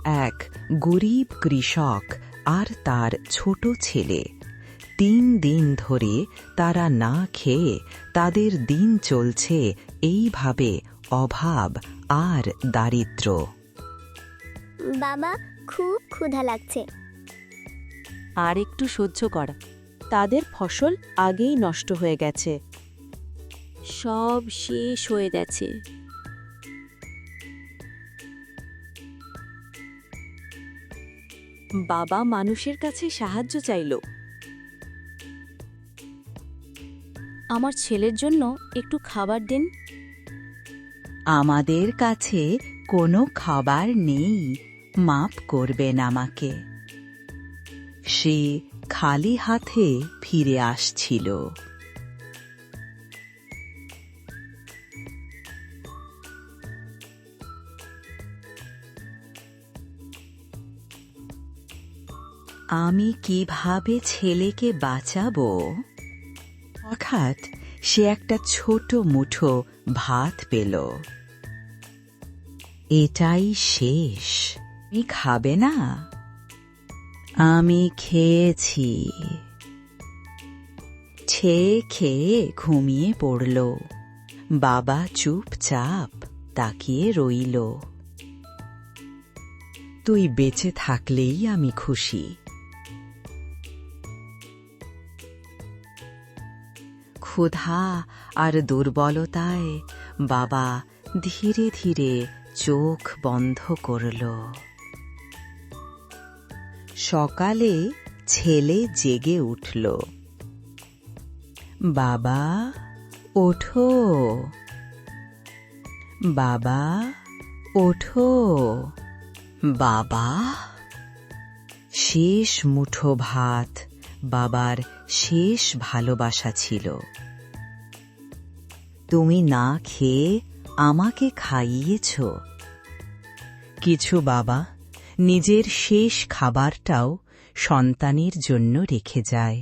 এক গরিব কৃষক আর তার ছোট ছেলে। 3 দিন ধরে তারা না খেয়ে তাদের দিন চলছে এইভাবে, অভাব আর দারিদ্র্য। বাবা, খুব ক্ষুধা লাগছে। আর একটু সহ্য কর, তাদের ফসল আগেই নষ্ট হয়ে গেছে। সব শেষ হয়ে গেছে। বাবা মানুষের কাছে সাহায্য চাইল। আমার ছেলের জন্য একটু খাবার দিন। আমাদের কাছে কোনো খাবার নেই, মাফ করবেন আমাকে। সে খালি হাতে ফিরে আসছিল। আমি কিভাবে ছেলেকে বাঁচাবো? হঠাৎ সে একটা ছোট মুঠো ভাত পেল। এটাই শেষ, তুমি খাবে না? আমি খেয়েছি। খেয়ে ঘুমিয়ে পড়ল। বাবা চুপচাপ তাকিয়ে রইল। তুই বেঁচে থাকলেই আমি খুশি। ক্ষুধা আর দুর্বলতায় বাবা ধীরে ধীরে চোখ বন্ধ করল। সকালে ছেলে জেগে উঠল। বাবা, ওঠো। বাবা, ওঠো। বাবা। শেষ মুঠো ভাত বাবার শেষ ভালোবাসা ছিল। তুমি না খেয়ে আমাকে খাইয়েছ। কিছু বাবা নিজের শেষ খাবারটাও সন্তানের জন্য রেখে যায়।